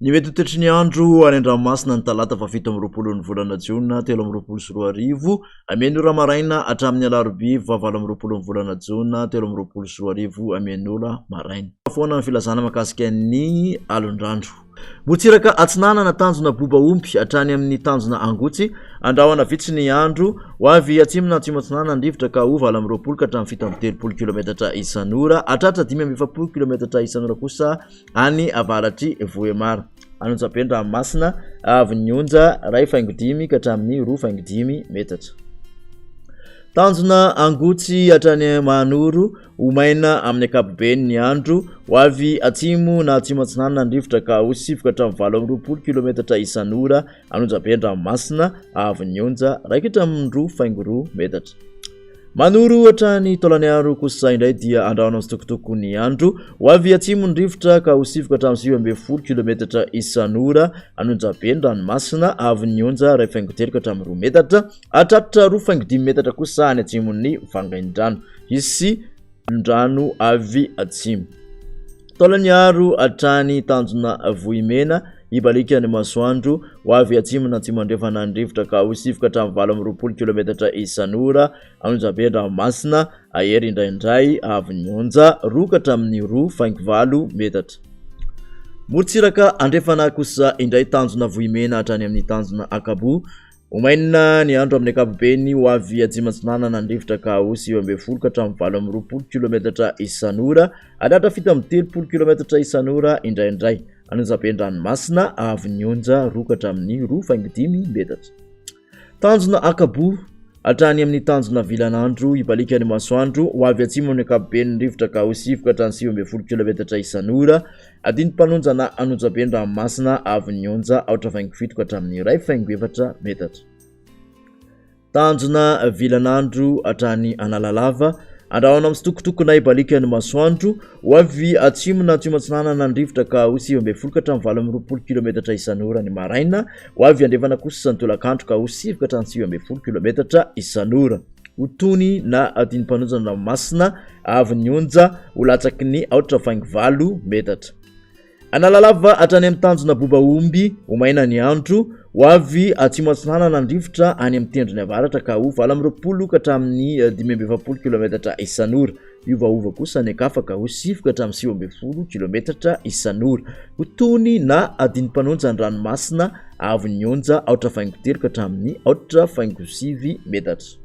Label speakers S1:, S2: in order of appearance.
S1: Ny mety toetry ny andro any an-dranomasina ny talata fa 7 amby 20 ny volana Jiona 3 amby 24 amian'ny ora maraina hatramin'ny alarobia 9 amby 20 ny volana Jiona 3 amby 24 amian'ny ora maraina. Foana ny filazana mahakasika ny alon-drano. Morontsiraka atsinana tanjona boba ompy hatrany amin'ny tanjona angotsy andrahona vitsy ny andro ho avy atsimona atsimatsinana andrivotra ka ho 9 amby 20 ka hatramin'ny 7 amby 30 kilometatra isan'ora hatratra 5 amby 70 kilometatra isan'ora kosa any avaratry voemara. Anonjapendra masina avy nyonja 1.5 ka hatramin'ny 2.5 metatra. Tanjona angotsy hatrany manoro umaina amin'ny ankapobeny ny andro ho avy atsimo na atsimatsinana andrivotra ka ho 7 ka hatramin'ny 20 kilometatra isan'ora. Anonjapendra masina avy nyonja 1 ka hatramin'ny 2.2 metatra. Manoro hatrany taolany aro kosa indray dia andrahona mitsitokotoko ny andro ho avy atsimo ny rivotra ka ho 7 ka hatramin'ny 9 kilometatra isan'ora. Anonjapendra ny masina avy nyonja 1.3 ka hatramin'ny 2 metatra hatratra 2.5 metatra kosa any atsimon'ny vangain-drano isy ndrano avy atsimo. Taolany aro hatrany tanjona vohimena ibalika ny masoandro ho avy atsimo na atsimo andrefana andrivotra ka ho 7 ka hatramin'ny 20 kilometatra isan'ora. Anonjapendra masina ahery indraindray avy nyonja 2 ka hatramin'ny 2.8 metatra. Morontsiraka andrefana kosa indray tanjona vohimena hatrany amin'ny tanjona akabo. Umaina ny andro amin'ny ankapobeny ho avy atsimatsinana nandrivotra ka ho 7 amby 10 ka hatramin'ny 20 kilometatra isan'ora hatratra 7 amby 30 kilometatra isan'ora indraindray. Anonjapendra ny masina avy nyonja 2 ka hatramin'ny 2.5 metatra. Tanjona akabo hatrany amin'ny tanjona vilan'andro ibalika ny masoandro ho avy atsimo amin'ny ankapobeny ny rivotra ka ho 7 ka hatramin'ny 7 amby 10 kilometatra isan'ora. Adiny mpanonjana anonjapendra masina avy nyonja 8.7 ka hatramin'ny 1.4 metatra. Tanjona vilan'andro hatrany analalava andrahona mitsitokotokona ibalika ny masoandro ho avy atsimo na atsimatsinana nandrivotra ka ho 7 amby 10 ka hatramin'ny 20 kilometatra isan'ora ny maraina ho avy andrefana kosa ny tolakandro ka ho 7 ka hatramin'ny 7 amby 10 kilometatra isan'ora. Hotony na adiny mpanonjana masina avy nyonja ho latsaky ny 8.8 metatra. Analalava hatrany amin'ny tanjona boba omby umaina ny andro ho avy atsimatsinana nandrivotra any amin'ny tendrony avaratra ka ho 9 amby 20 ka hatramin'ny 5 amby 20 kilometatra isan'ora. Iovaova kosa ny akafa ka ho 7 ka hatramin'ny 7 amby 10 kilometatra isan'ora. Hotony na adiny mpanonja ny ranomasina avy nyonja 8.3 ka hatramin'ny 8.7 metatra.